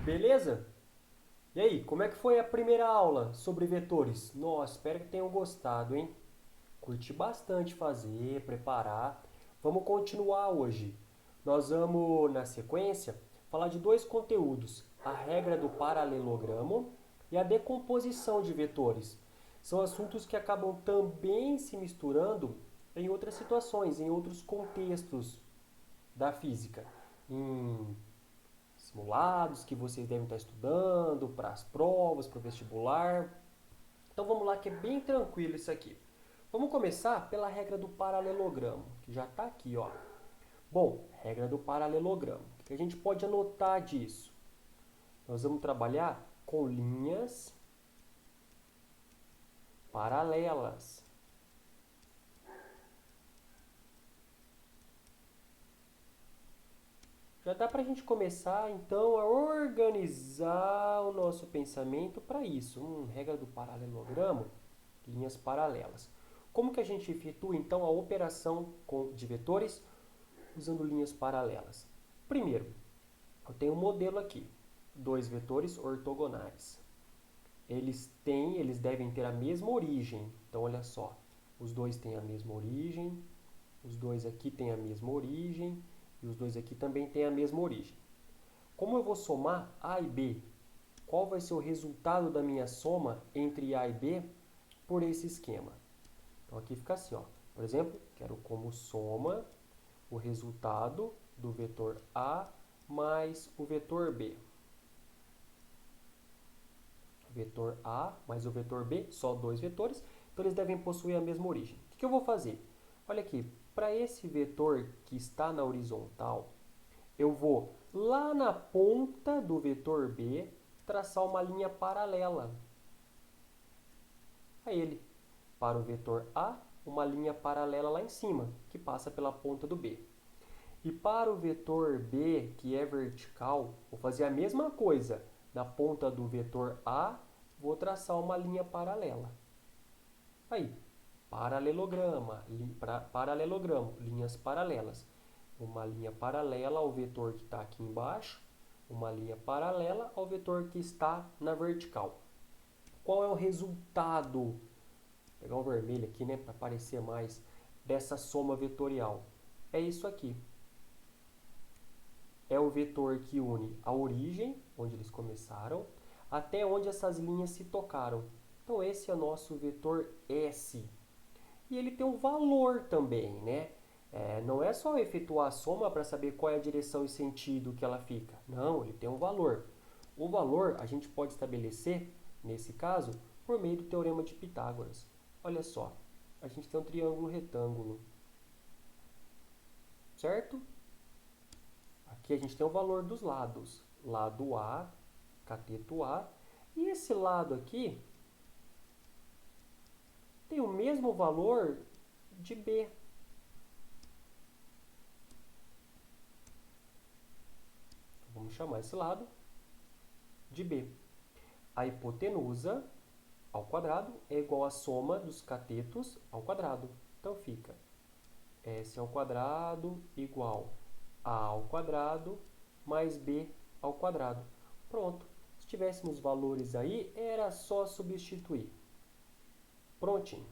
Beleza? E aí, como é que foi a primeira aula sobre vetores? Nossa, espero que tenham gostado, hein? Curti bastante fazer, preparar. Vamos continuar hoje. Nós vamos, na sequência, falar de dois conteúdos: a regra do paralelogramo e a decomposição de vetores. São assuntos que acabam também se misturando em outras situações, em outros contextos da física, em simulados que vocês devem estar estudando, para as provas, para o vestibular. Então vamos lá que é bem tranquilo isso aqui. Vamos começar pela regra do paralelogramo, que já está aqui, ó. Bom, regra do paralelogramo. O que a gente pode anotar disso? Nós vamos trabalhar com linhas paralelas. Já dá para a gente começar, então, a organizar o nosso pensamento para isso. Regra do paralelogramo, linhas paralelas. Como que a gente efetua, então, a operação de vetores usando linhas paralelas? Primeiro, eu tenho um modelo aqui, dois vetores ortogonais. Eles devem ter a mesma origem. Então, olha só, os dois têm a mesma origem, os dois aqui têm a mesma origem, e os dois aqui também têm a mesma origem. Como eu vou somar A e B? Qual vai ser o resultado da minha soma entre A e B por esse esquema? Então aqui fica assim, ó. Por exemplo, quero como soma o resultado do vetor A mais o vetor B. Vetor A mais o vetor B, só dois vetores, então eles devem possuir a mesma origem. O que eu vou fazer? Olha aqui, para esse vetor que está na horizontal, eu vou lá na ponta do vetor B traçar uma linha paralela a ele. Para o vetor A, uma linha paralela lá em cima, que passa pela ponta do B. E para o vetor B, que é vertical, vou fazer a mesma coisa. Na ponta do vetor A, vou traçar uma linha paralela. Aí, paralelogramo, linhas paralelas. Uma linha paralela ao vetor que está aqui embaixo, uma linha paralela ao vetor que está na vertical. Qual é o resultado? Vou pegar um vermelho aqui, né, para aparecer mais, dessa soma vetorial. É isso aqui. É o vetor que une a origem, onde eles começaram, até onde essas linhas se tocaram. Então esse é o nosso vetor S. E ele tem um valor também, né? Não é só efetuar a soma para saber qual é a direção e sentido que ela fica. Não, ele tem um valor. O valor a gente pode estabelecer, nesse caso, por meio do teorema de Pitágoras. Olha só, a gente tem um triângulo retângulo, certo? Aqui a gente tem o valor dos lados. Lado A, cateto A. E esse lado aqui tem o mesmo valor de B. Vamos chamar esse lado de B. A hipotenusa ao quadrado é igual à soma dos catetos ao quadrado. Então fica S ao quadrado igual A ao quadrado mais B ao quadrado. Pronto. Se tivéssemos valores aí, era só substituir. Prontinho.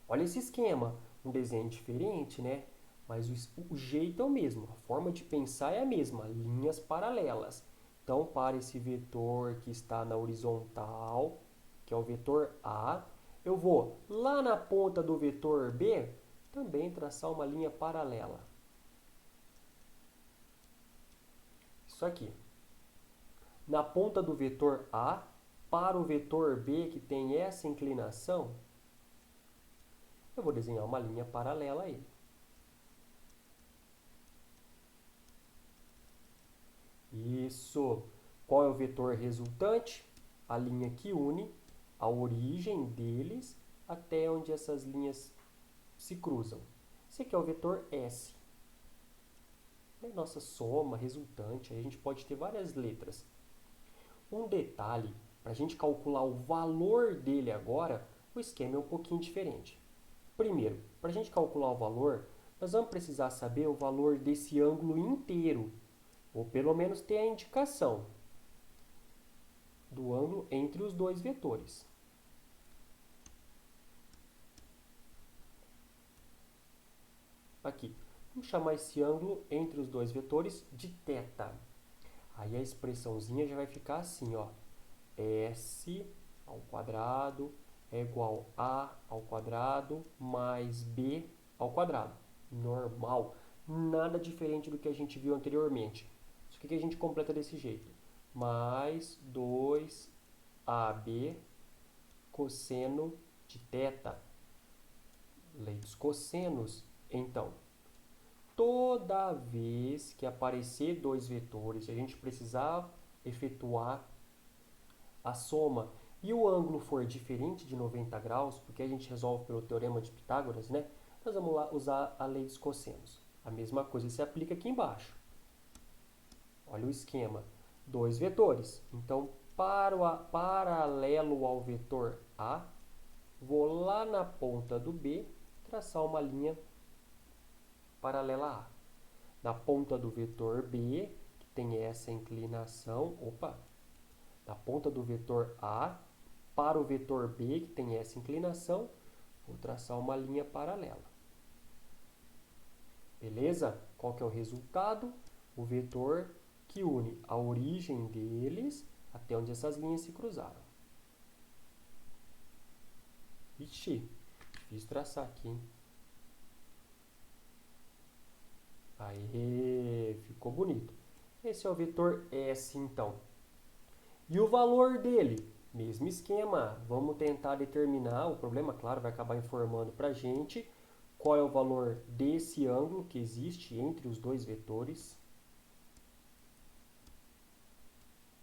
Olha esse esquema. Um desenho diferente, né? Mas o jeito é o mesmo. A forma de pensar é a mesma. Linhas paralelas. Então, para esse vetor que está na horizontal, que é o vetor A, eu vou lá na ponta do vetor B também traçar uma linha paralela. Isso aqui. Na ponta do vetor A, para o vetor B que tem essa inclinação, eu vou desenhar uma linha paralela a ele. Isso. Qual é o vetor resultante? A linha que une a origem deles até onde essas linhas se cruzam. Esse aqui é o vetor S. Nossa soma resultante, aí a gente pode ter várias letras. Um detalhe, para a gente calcular o valor dele agora, o esquema é um pouquinho diferente. Primeiro, para a gente calcular o valor, nós vamos precisar saber o valor desse ângulo inteiro, ou pelo menos ter a indicação. do ângulo entre os dois vetores. Aqui, vamos chamar esse ângulo entre os dois vetores de θ. Aí a expressãozinha já vai ficar assim, ó. S ao quadrado é igual a ao quadrado mais b ao quadrado. Normal. Nada diferente do que a gente viu anteriormente. Isso aqui que a gente completa desse jeito. Mais 2ab cosseno de θ. Lei dos cossenos. Então, toda vez que aparecer dois vetores, a gente precisar efetuar a soma e o ângulo for diferente de 90 graus, porque a gente resolve pelo teorema de Pitágoras, né? Nós vamos lá usar a lei dos cossenos. A mesma coisa se aplica aqui embaixo. Olha o esquema. Dois vetores. Então, paralelo ao vetor A, vou lá na ponta do B, traçar uma linha paralela a A. Na ponta do vetor B, que tem essa inclinação, na ponta do vetor A, para o vetor B, que tem essa inclinação, vou traçar uma linha paralela. Beleza? Qual que é o resultado? O vetor que une a origem deles até onde essas linhas se cruzaram. Ixi, difícil traçar aqui, hein? Aí, ficou bonito. Esse é o vetor S, então. E o valor dele? Mesmo esquema. Vamos tentar determinar. O problema, claro, vai acabar informando para a gente qual é o valor desse ângulo que existe entre os dois vetores.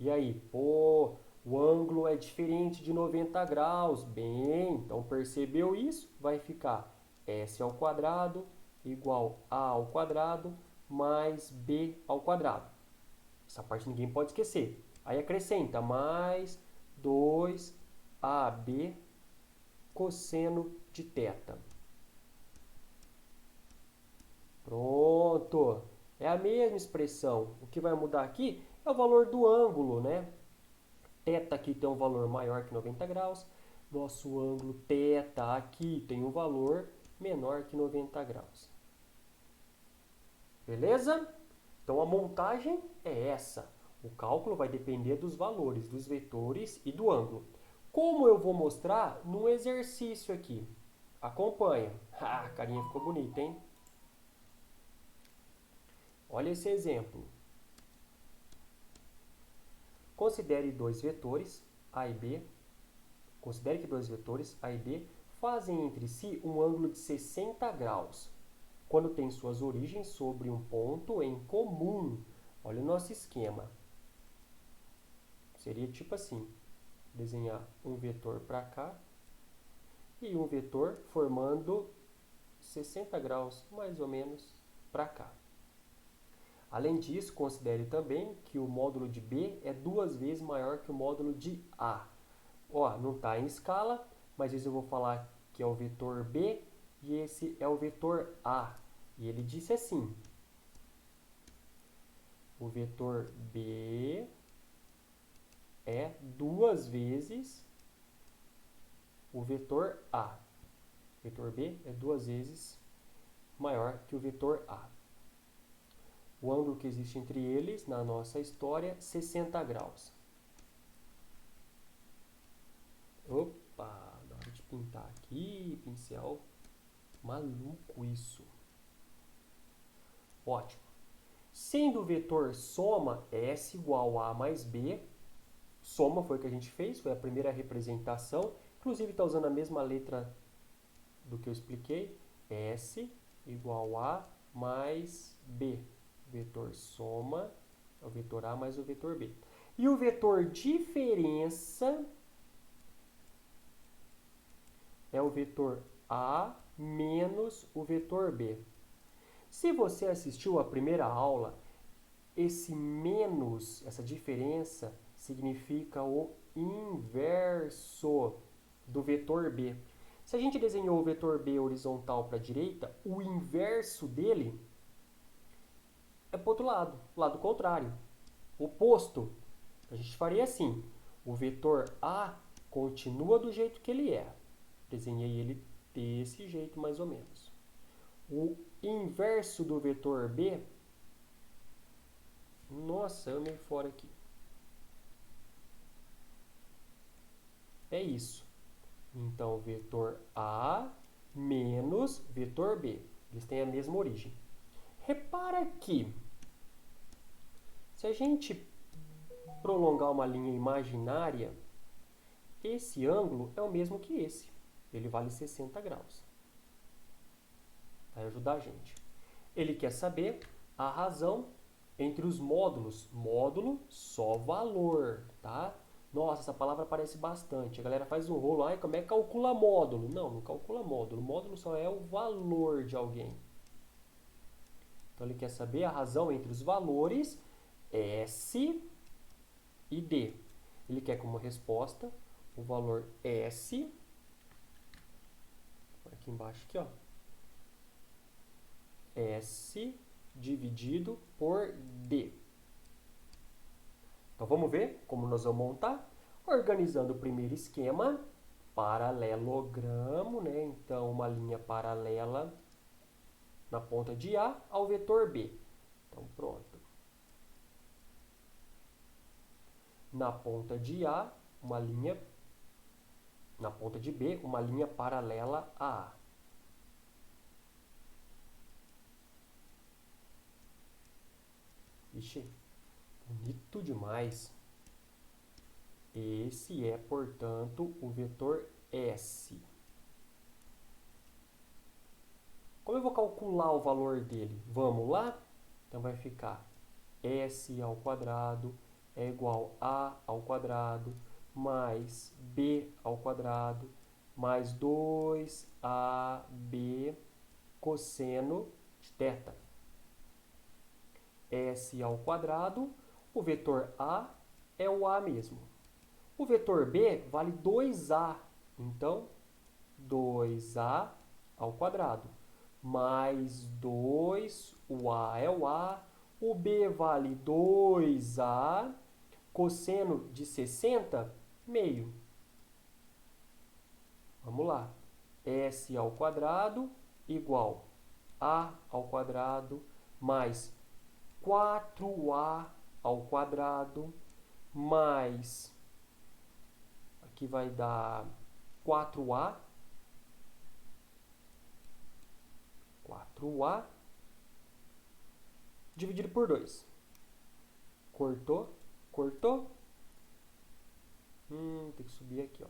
E aí? Pô, o ângulo é diferente de 90 graus. Bem, então percebeu isso? Vai ficar S ao quadrado igual a ao quadrado mais b ao quadrado. Essa parte ninguém pode esquecer. Aí acrescenta mais 2ab cosseno de θ. Pronto! É a mesma expressão. O que vai mudar aqui é o valor do ângulo, né? Θ aqui tem um valor maior que 90 graus. Nosso ângulo θ aqui tem um valor menor que 90 graus. Beleza? Então a montagem é essa. O cálculo vai depender dos valores, dos vetores e do ângulo. Como eu vou mostrar num exercício aqui. Acompanha. Ah, a carinha ficou bonita, hein? Olha esse exemplo. Considere dois vetores, A e B. Considere que dois vetores, A e B, fazem entre si um ângulo de 60 graus, quando têm suas origens sobre um ponto em comum. Olha o nosso esquema. Seria tipo assim, desenhar um vetor para cá e um vetor formando 60 graus, mais ou menos, para cá. Além disso, considere também que o módulo de B é 2 vezes maior que o módulo de A. Ó, não está em escala, mas isso eu vou falar que é o vetor B e esse é o vetor A. E ele disse assim, o vetor B é 2 vezes o vetor A. O vetor B é 2 vezes maior que o vetor A. O ângulo que existe entre eles, na nossa história, 60 graus. Opa, na hora de pintar aqui, pincel, maluco isso. Ótimo. Sendo o vetor soma S igual a mais B, soma foi o que a gente fez, foi a primeira representação, inclusive está usando a mesma letra do que eu expliquei, S igual a mais B. Vetor soma é o vetor A mais o vetor B. E o vetor diferença é o vetor A menos o vetor B. Se você assistiu à primeira aula, esse menos, essa diferença, significa o inverso do vetor B. Se a gente desenhou o vetor B horizontal para a direita, o inverso dele é para o outro lado, lado contrário, oposto. A gente faria assim, O vetor A continua do jeito que ele é. Desenhei ele desse jeito, mais ou menos. O inverso do vetor B... Nossa, eu meio fora aqui. É isso. Então, vetor A menos vetor B. Eles têm a mesma origem. Repara que, se a gente prolongar uma linha imaginária, esse ângulo é o mesmo que esse. Ele vale 60 graus. Vai ajudar a gente. Ele quer saber a razão entre os módulos. Módulo, só valor, tá? Nossa, essa palavra aparece bastante. A galera faz um rolo. Ai, como é que calcula módulo? Não, não calcula módulo. Módulo só é o valor de alguém. Então, ele quer saber a razão entre os valores S e D. Ele quer como resposta o valor S, aqui embaixo, aqui, ó, S dividido por D. Então, vamos ver como nós vamos montar? Organizando o primeiro esquema, paralelogramo, né? Então, uma linha paralela na ponta de A ao vetor B. Então, pronto. Na ponta de A, uma linha, na ponta de B, uma linha paralela a A. Ixi, bonito demais. Esse é, portanto, o vetor S. Como eu vou calcular o valor dele? Vamos lá? Então, vai ficar S ao quadrado é igual a ao quadrado mais B ao quadrado mais 2AB cosseno de θ. S ao quadrado, o vetor A é o A mesmo. O vetor B vale 2A, então 2A ao quadrado, mais 2, o A é o A, o B vale 2A, cosseno de 60, meio. Vamos lá. S ao quadrado igual A ao quadrado mais 4A ao quadrado mais, aqui vai dar 4A dividido por 2. Cortou, cortou. Tem que subir aqui, ó.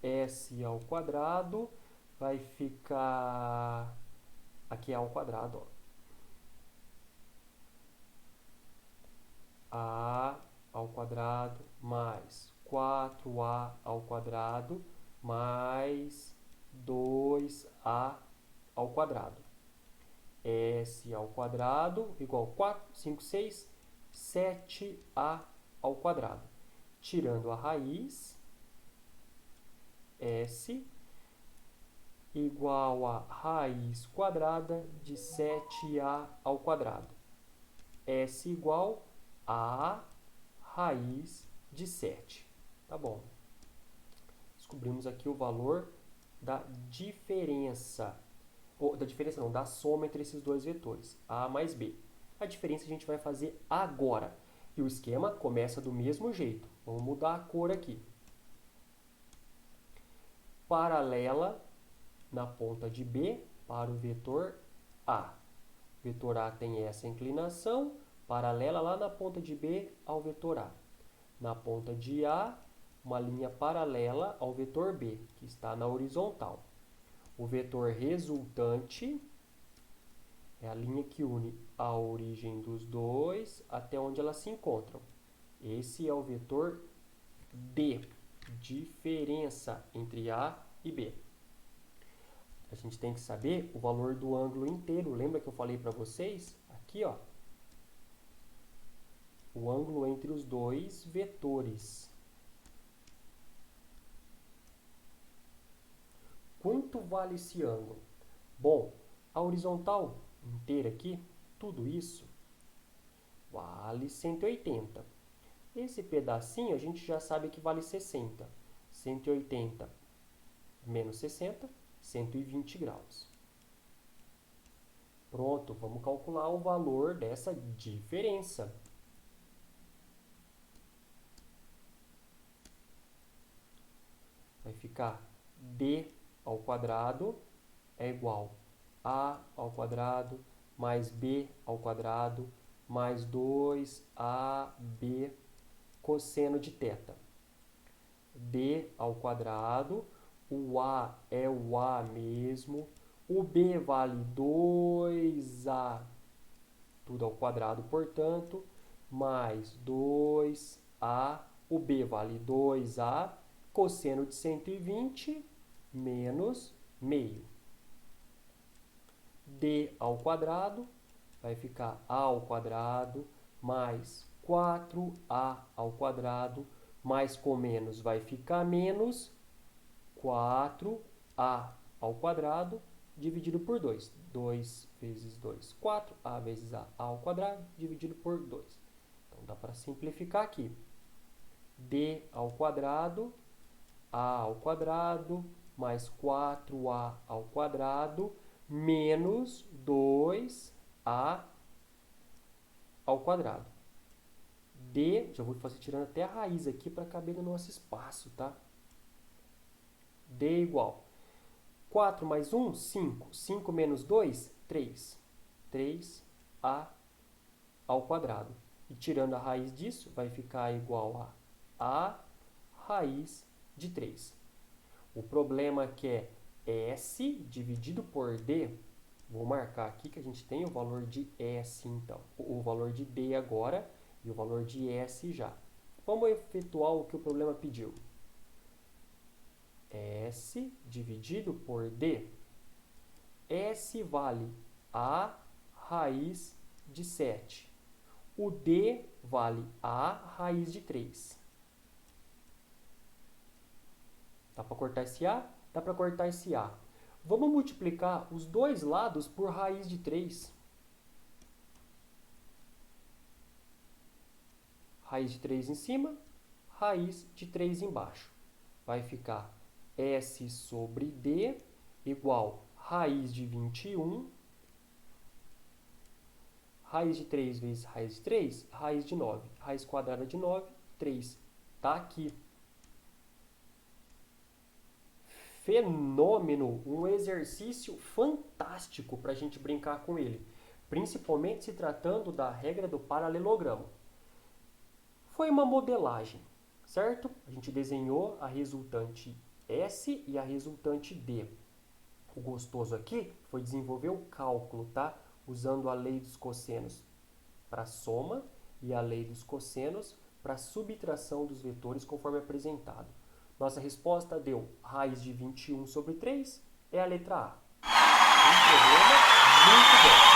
S ao quadrado vai ficar... Aqui é ao quadrado, ó. A ao quadrado mais 4A ao quadrado mais 2A ao quadrado. S ao quadrado igual 4, 5, 6, 7A ao quadrado. Tirando a raiz, S igual a raiz quadrada de 7A ao quadrado. S igual a raiz de 7. Tá bom. Descobrimos aqui o valor da diferença. Ou da diferença não, da soma entre esses dois vetores, A mais B. A diferença a gente vai fazer agora. E o esquema começa do mesmo jeito. Vamos mudar a cor aqui. Paralela na ponta de B para o vetor A. O vetor A tem essa inclinação, paralela lá na ponta de B ao vetor A. Na ponta de A, uma linha paralela ao vetor B, que está na horizontal. O vetor resultante é a linha que une a origem dos dois até onde elas se encontram. Esse é o vetor D, diferença entre A e B. A gente tem que saber o valor do ângulo inteiro. Lembra que eu falei para vocês? Aqui, ó. O ângulo entre os dois vetores. Quanto vale esse ângulo? Bom, a horizontal inteira aqui, tudo isso, vale 180. Esse pedacinho a gente já sabe que vale 60. 180 menos 60, 120 graus. Pronto, vamos calcular o valor dessa diferença. Vai ficar d ao quadrado é igual a ao quadrado mais b ao quadrado mais 2ab cosseno de θ. D ao quadrado, o A é o A mesmo, o B vale 2A, tudo ao quadrado, portanto, mais 2A, o B vale 2A, cosseno de 120 menos meio. D ao quadrado vai ficar A ao quadrado mais 4A ao quadrado, mais com menos vai ficar menos 4A ao quadrado dividido por 2. 2 vezes 2, 4A vezes A ao quadrado dividido por 2. Então, dá para simplificar aqui. D ao quadrado, A ao quadrado, mais 4A ao quadrado, menos 2A ao quadrado. D, já vou fazer tirando até a raiz aqui para caber no nosso espaço, tá? D igual 4 mais 1, 5. 5 menos 2, 3. 3A ao quadrado. E tirando a raiz disso, vai ficar igual a raiz de 3. O problema que é S dividido por D, vou marcar aqui que a gente tem o valor de S, então. O valor de D agora e o valor de S já. Vamos efetuar o que o problema pediu. S dividido por D. S vale A raiz de 7. O D vale A raiz de 3. Dá para cortar esse A? Dá para cortar esse A. Vamos multiplicar os dois lados por raiz de 3. Raiz de 3 em cima, raiz de 3 embaixo. Vai ficar S sobre D igual raiz de 21. Raiz de 3 vezes raiz de 3, raiz de 9. Raiz quadrada de 9, 3. Está aqui. Fenômeno, um exercício fantástico para a gente brincar com ele, principalmente se tratando da regra do paralelogramo. Foi uma modelagem, certo? A gente desenhou a resultante S e a resultante D. O gostoso aqui foi desenvolver o cálculo, tá? Usando a lei dos cossenos para soma e a lei dos cossenos para subtração dos vetores conforme apresentado. Nossa resposta deu raiz de 21 sobre 3, é a letra A. Um problema muito bom.